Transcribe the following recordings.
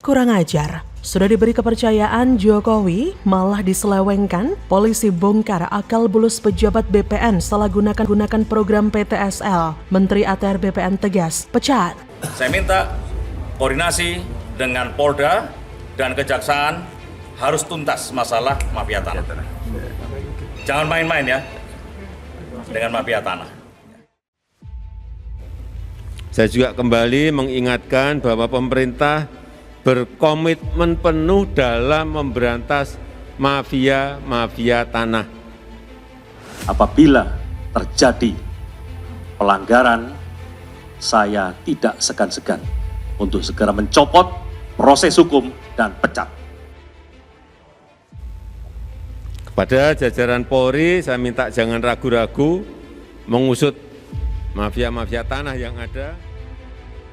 Kurang ajar, sudah diberi kepercayaan Jokowi malah diselewengkan, polisi bongkar akal bulus pejabat BPN salah gunakan program PTSL. Menteri ATR BPN tegas, pecat. Saya minta koordinasi dengan Polda dan Kejaksaan harus tuntas masalah mafia tanah. Jangan main-main ya dengan mafia tanah. Saya juga kembali mengingatkan bahwa pemerintah berkomitmen penuh dalam memberantas mafia tanah. Apabila terjadi pelanggaran, saya tidak segan-segan untuk segera mencopot proses hukum dan pecat. Kepada jajaran Polri, saya minta jangan ragu-ragu mengusut mafia tanah yang ada.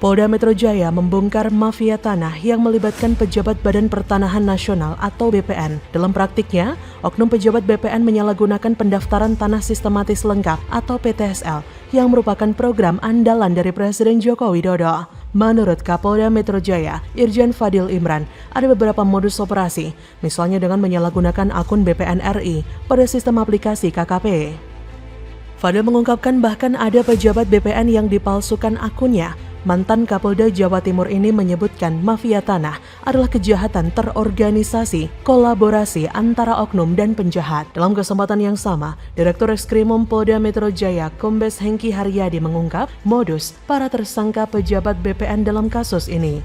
Polda Metro Jaya membongkar mafia tanah yang melibatkan pejabat Badan Pertanahan Nasional atau BPN. Dalam praktiknya, oknum pejabat BPN menyalahgunakan pendaftaran tanah sistematis lengkap atau PTSL yang merupakan program andalan dari Presiden Joko Widodo. Menurut Kapolda Metro Jaya, Irjen Fadil Imran, ada beberapa modus operasi, misalnya dengan menyalahgunakan akun BPN RI pada sistem aplikasi KKP. Fadil mengungkapkan bahkan ada pejabat BPN yang dipalsukan akunnya. Mantan Kapolda Jawa Timur ini menyebutkan mafia tanah adalah kejahatan terorganisasi, kolaborasi antara oknum dan penjahat. Dalam kesempatan yang sama, Direktur Reskrimum Polda Metro Jaya Kombes Hengki Haryadi mengungkap modus para tersangka pejabat BPN dalam kasus ini.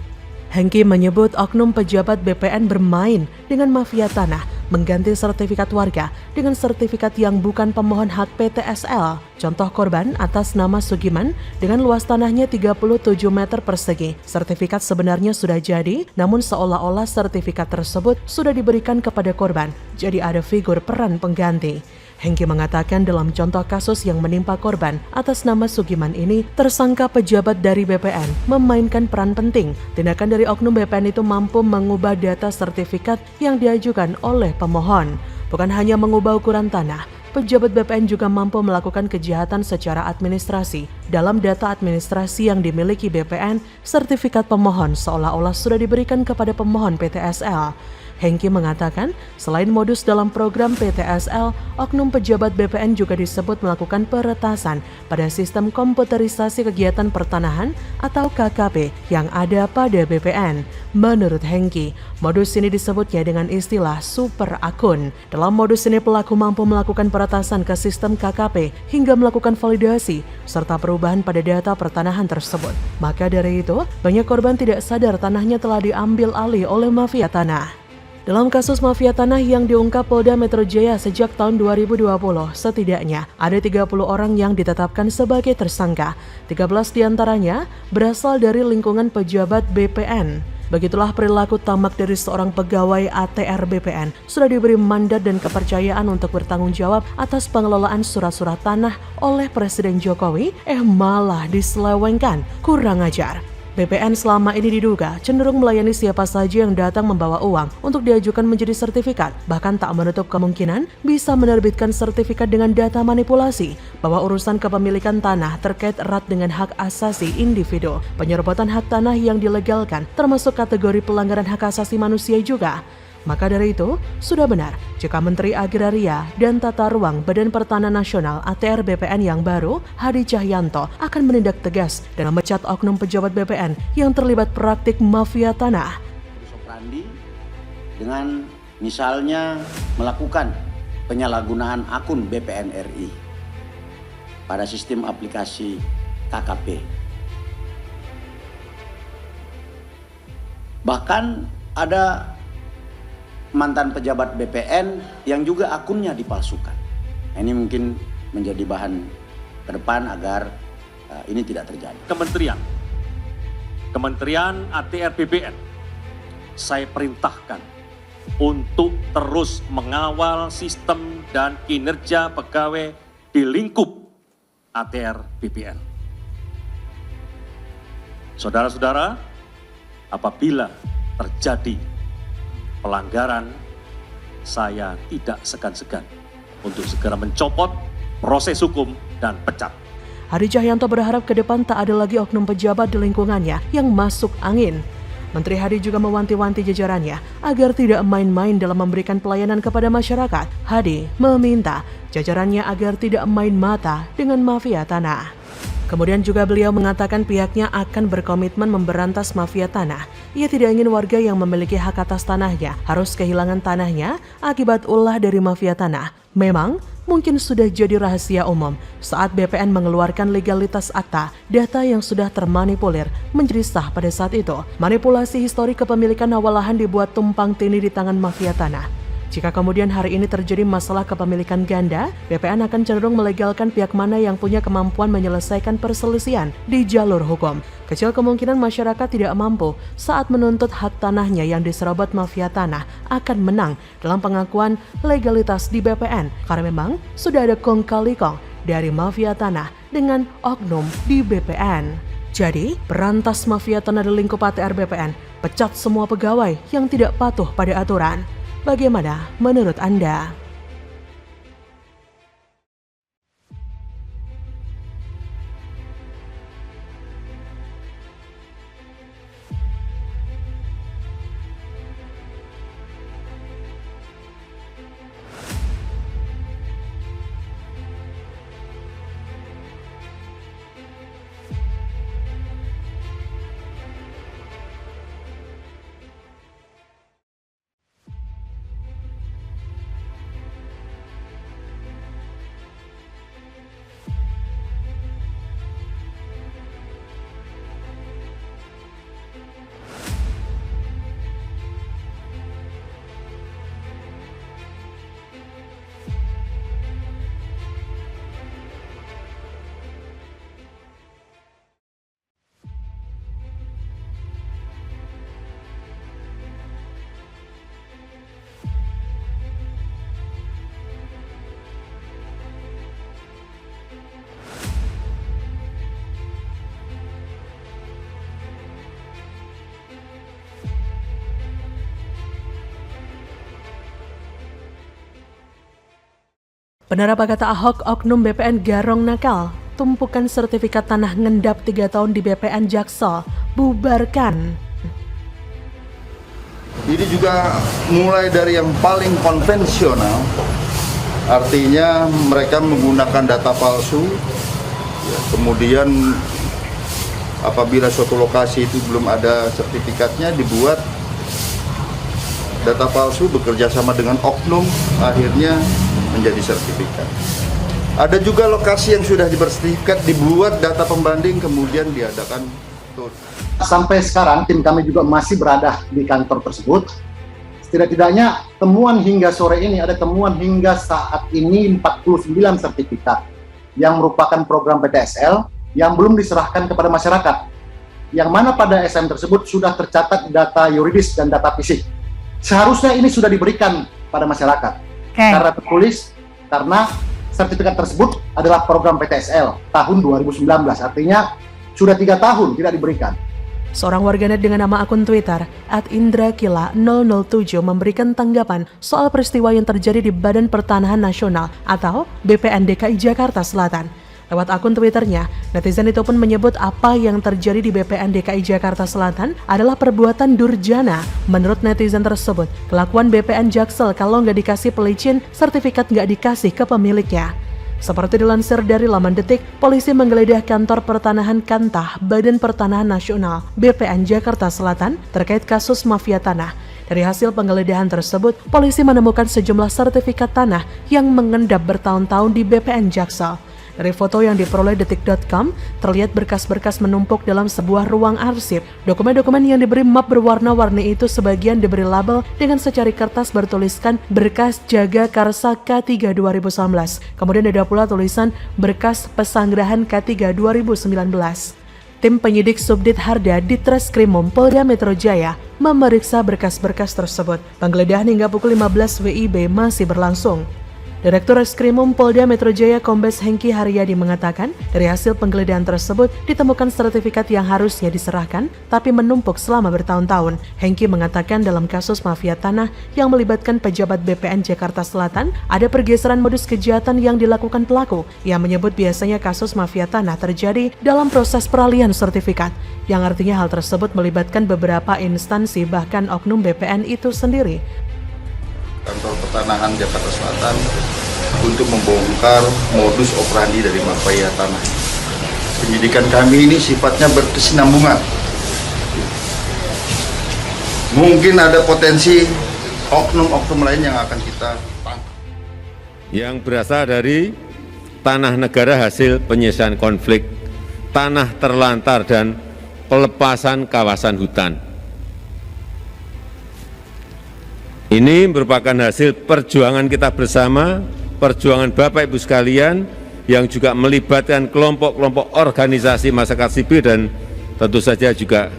Hengki menyebut oknum pejabat BPN bermain dengan mafia tanah, mengganti sertifikat warga dengan sertifikat yang bukan pemohon hak PTSL. Contoh korban atas nama Sugiman dengan luas tanahnya 37 meter persegi. Sertifikat sebenarnya sudah jadi, namun seolah-olah sertifikat tersebut sudah diberikan kepada korban. Jadi ada figur peran pengganti. Hengki mengatakan dalam contoh kasus yang menimpa korban atas nama Sugiman ini, tersangka pejabat dari BPN memainkan peran penting. Tindakan dari oknum BPN itu mampu mengubah data sertifikat yang diajukan oleh pemohon. Bukan hanya mengubah ukuran tanah, pejabat BPN juga mampu melakukan kejahatan secara administrasi. Dalam data administrasi yang dimiliki BPN, sertifikat pemohon seolah-olah sudah diberikan kepada pemohon PTSL. Hengki mengatakan, selain modus dalam program PTSL, oknum pejabat BPN juga disebut melakukan peretasan pada sistem komputerisasi kegiatan pertanahan atau KKP yang ada pada BPN. Menurut Hengki, modus ini disebutnya dengan istilah super akun. Dalam modus ini pelaku mampu melakukan peretasan ke sistem KKP hingga melakukan validasi serta perubahan pada data pertanahan tersebut. Maka dari itu, banyak korban tidak sadar tanahnya telah diambil alih oleh mafia tanah. Dalam kasus mafia tanah yang diungkap Polda Metro Jaya sejak tahun 2020, setidaknya ada 30 orang yang ditetapkan sebagai tersangka. 13 diantaranya berasal dari lingkungan pejabat BPN. Begitulah perilaku tamak dari seorang pegawai ATR BPN. Sudah diberi mandat dan kepercayaan untuk bertanggung jawab atas pengelolaan surat-surat tanah oleh Presiden Jokowi, malah diselewengkan. Kurang ajar. BPN selama ini diduga cenderung melayani siapa saja yang datang membawa uang untuk diajukan menjadi sertifikat, bahkan tak menutup kemungkinan bisa menerbitkan sertifikat dengan data manipulasi, bahwa urusan kepemilikan tanah terkait erat dengan hak asasi individu. Penyerobotan hak tanah yang dilegalkan termasuk kategori pelanggaran hak asasi manusia juga. Maka dari itu, sudah benar jika Menteri Agraria dan Tata Ruang Badan Pertanahan Nasional ATR BPN yang baru, Hadi Cahyanto, akan menindak tegas dan memecat oknum pejabat BPN yang terlibat praktik mafia tanah. Operandi dengan misalnya melakukan penyalahgunaan akun BPN RI pada sistem aplikasi KKP. Bahkan ada mantan pejabat BPN yang juga akunnya dipalsukan. Ini mungkin menjadi bahan ke depan agar ini tidak terjadi. Kementerian ATR BPN, saya perintahkan untuk terus mengawal sistem dan kinerja pegawai di lingkup ATR BPN. Saudara-saudara, apabila terjadi pelanggaran, saya tidak segan-segan untuk segera mencopot proses hukum dan pecat. Hadi Cahyanto berharap ke depan tak ada lagi oknum pejabat di lingkungannya yang masuk angin. Menteri Hadi juga mewanti-wanti jajarannya agar tidak main-main dalam memberikan pelayanan kepada masyarakat. Hadi meminta jajarannya agar tidak main mata dengan mafia tanah. Kemudian juga beliau mengatakan pihaknya akan berkomitmen memberantas mafia tanah. Ia tidak ingin warga yang memiliki hak atas tanahnya harus kehilangan tanahnya akibat ulah dari mafia tanah. Memang mungkin sudah jadi rahasia umum saat BPN mengeluarkan legalitas akta, data yang sudah termanipulir menjadi sah pada saat itu. Manipulasi histori kepemilikan awal lahan dibuat tumpang tindih di tangan mafia tanah. Jika kemudian hari ini terjadi masalah kepemilikan ganda, BPN akan cenderung melegalkan pihak mana yang punya kemampuan menyelesaikan perselisihan di jalur hukum. Kecil kemungkinan masyarakat tidak mampu saat menuntut hak tanahnya yang diserobot mafia tanah akan menang dalam pengakuan legalitas di BPN, karena memang sudah ada kong kali kong dari mafia tanah dengan oknum di BPN. Jadi, berantas mafia tanah di lingkup ATR BPN, pecat semua pegawai yang tidak patuh pada aturan. Bagaimana menurut Anda? Benar apa kata Ahok, oknum BPN garong nakal? Tumpukan sertifikat tanah ngendap 3 tahun di BPN Jaksel, bubarkan. Ini juga mulai dari yang paling konvensional, artinya mereka menggunakan data palsu, kemudian apabila suatu lokasi itu belum ada sertifikatnya dibuat data palsu bekerja sama dengan oknum, akhirnya menjadi sertifikat. Ada juga lokasi yang sudah bersertifikat dibuat data pembanding kemudian diadakan tur. Sampai sekarang tim kami juga masih berada di kantor tersebut. Setidak-tidaknya temuan hingga sore ini ada temuan hingga saat ini 49 sertifikat yang merupakan program PTSL yang belum diserahkan kepada masyarakat. Yang mana pada SM tersebut sudah tercatat data yuridis dan data fisik. Seharusnya ini sudah diberikan pada masyarakat. Karena tertulis, karena sertifikat tersebut adalah program PTSL tahun 2019, artinya sudah 3 tahun tidak diberikan. Seorang warganet dengan nama akun Twitter @indrakila007 memberikan tanggapan soal peristiwa yang terjadi di Badan Pertanahan Nasional atau BPN DKI Jakarta Selatan. Lewat akun Twitternya, netizen itu pun menyebut apa yang terjadi di BPN DKI Jakarta Selatan adalah perbuatan durjana. Menurut netizen tersebut, kelakuan BPN Jaksel kalau nggak dikasih pelicin, sertifikat nggak dikasih ke pemiliknya. Seperti dilansir dari laman Detik, polisi menggeledah kantor pertanahan Kantah Badan Pertanahan Nasional BPN Jakarta Selatan terkait kasus mafia tanah. Dari hasil penggeledahan tersebut, polisi menemukan sejumlah sertifikat tanah yang mengendap bertahun-tahun di BPN Jaksel. Dari foto yang diperoleh detik.com, terlihat berkas-berkas menumpuk dalam sebuah ruang arsip. Dokumen-dokumen yang diberi map berwarna-warni itu sebagian diberi label dengan secari kertas bertuliskan berkas Jaga Karsa K3 2019. Kemudian ada pula tulisan berkas Pesanggerahan K3 2019. Tim penyidik Subdit Harda Ditreskrimum Polda Metro Jaya memeriksa berkas-berkas tersebut. Penggeledahan hingga pukul 15 WIB masih berlangsung. Direktur Reskrimum Polda Metro Jaya Kombes Hengki Haryadi mengatakan, dari hasil penggeledahan tersebut ditemukan sertifikat yang harusnya diserahkan, tapi menumpuk selama bertahun-tahun. Hengki mengatakan dalam kasus mafia tanah yang melibatkan pejabat BPN Jakarta Selatan, ada pergeseran modus kejahatan yang dilakukan pelaku. Ia menyebut biasanya kasus mafia tanah terjadi dalam proses peralihan sertifikat, yang artinya hal tersebut melibatkan beberapa instansi bahkan oknum BPN itu sendiri. Kantor Pertanahan Jakarta Selatan untuk membongkar modus operandi dari mafia tanah. Penyidikan kami ini sifatnya berkesinambungan. Mungkin ada potensi oknum-oknum lain yang akan kita tangkap. Yang berasal dari tanah negara hasil penyelesaian konflik, tanah terlantar dan pelepasan kawasan hutan. Ini merupakan hasil perjuangan kita bersama, perjuangan Bapak Ibu sekalian yang juga melibatkan kelompok-kelompok organisasi masyarakat sipil dan tentu saja juga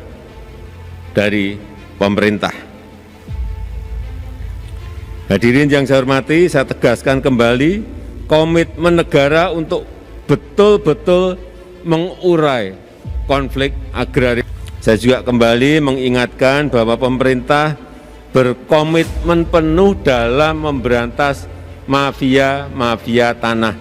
dari pemerintah. Hadirin yang saya hormati, saya tegaskan kembali komitmen negara untuk betul-betul mengurai konflik agraria. Saya juga kembali mengingatkan bahwa pemerintah berkomitmen penuh dalam memberantas mafia tanah.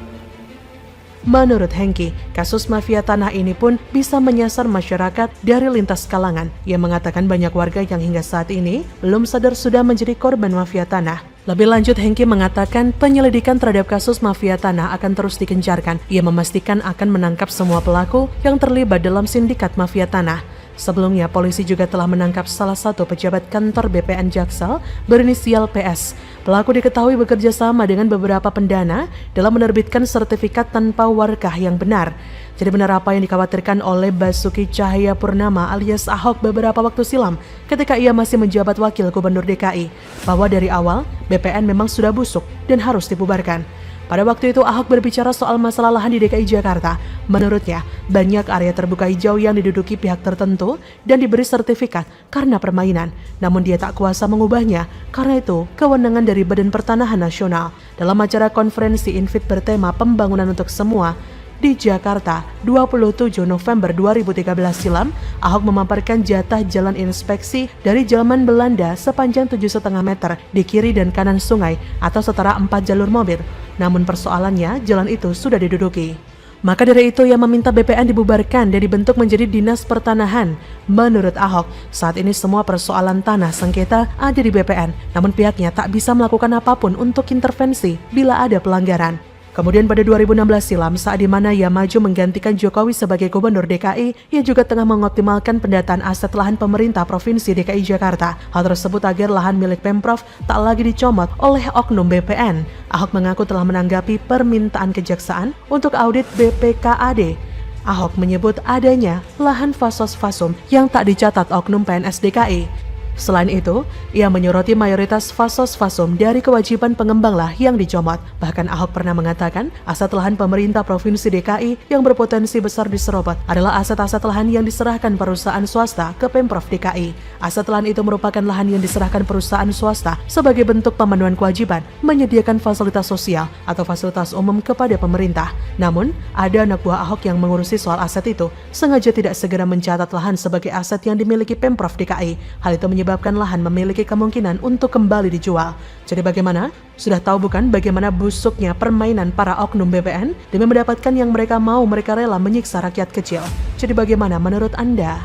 Menurut Hengki, kasus mafia tanah ini pun bisa menyasar masyarakat dari lintas kalangan. Ia mengatakan banyak warga yang hingga saat ini belum sadar sudah menjadi korban mafia tanah. Lebih lanjut, Hengki mengatakan penyelidikan terhadap kasus mafia tanah akan terus digencarkan. Ia memastikan akan menangkap semua pelaku yang terlibat dalam sindikat mafia tanah. Sebelumnya, polisi juga telah menangkap salah satu pejabat kantor BPN Jaksel berinisial PS. Pelaku diketahui bekerja sama dengan beberapa pendana dalam menerbitkan sertifikat tanpa warkah yang benar. Jadi benar apa yang dikhawatirkan oleh Basuki Cahayapurnama alias Ahok beberapa waktu silam ketika ia masih menjabat wakil gubernur DKI, bahwa dari awal BPN memang sudah busuk dan harus dibubarkan. Pada waktu itu Ahok berbicara soal masalah lahan di DKI Jakarta. Menurutnya, banyak area terbuka hijau yang diduduki pihak tertentu dan diberi sertifikat karena permainan. Namun dia tak kuasa mengubahnya, karena itu kewenangan dari Badan Pertanahan Nasional. Dalam acara konferensi Infit bertema Pembangunan untuk Semua di Jakarta 27 November 2013 silam, Ahok memaparkan jatah jalan inspeksi dari Zaman Belanda sepanjang 7,5 meter di kiri dan kanan sungai atau setara 4 jalur mobil. Namun persoalannya, jalan itu sudah diduduki. Maka dari itu ia meminta BPN dibubarkan dan dibentuk menjadi Dinas Pertanahan. Menurut Ahok, saat ini semua persoalan tanah sengketa ada di BPN, namun pihaknya tak bisa melakukan apapun untuk intervensi bila ada pelanggaran. Kemudian pada 2016 silam, saat di mana ia maju menggantikan Jokowi sebagai gubernur DKI, ia juga tengah mengoptimalkan pendataan aset lahan pemerintah Provinsi DKI Jakarta. Hal tersebut agar lahan milik Pemprov tak lagi dicomot oleh oknum BPN. Ahok mengaku telah menanggapi permintaan kejaksaan untuk audit BPKAD. Ahok menyebut adanya lahan fasos-fasum yang tak dicatat oknum PNS DKI. Selain itu, ia menyoroti mayoritas fasos-fasum dari kewajiban pengembanglah yang dicomot. Bahkan Ahok pernah mengatakan aset lahan pemerintah Provinsi DKI yang berpotensi besar diserobot adalah aset-aset lahan yang diserahkan perusahaan swasta ke Pemprov DKI. Aset lahan itu merupakan lahan yang diserahkan perusahaan swasta sebagai bentuk pemenuhan kewajiban menyediakan fasilitas sosial atau fasilitas umum kepada pemerintah. Namun, ada anak buah Ahok yang mengurusi soal aset itu sengaja tidak segera mencatat lahan sebagai aset yang dimiliki Pemprov DKI. Hal itu menyebabkan lahan memiliki kemungkinan untuk kembali dijual. Jadi bagaimana? Sudah tahu bukan bagaimana busuknya permainan para oknum BPN demi mendapatkan yang mereka mau, mereka rela menyiksa rakyat kecil. Jadi bagaimana menurut Anda?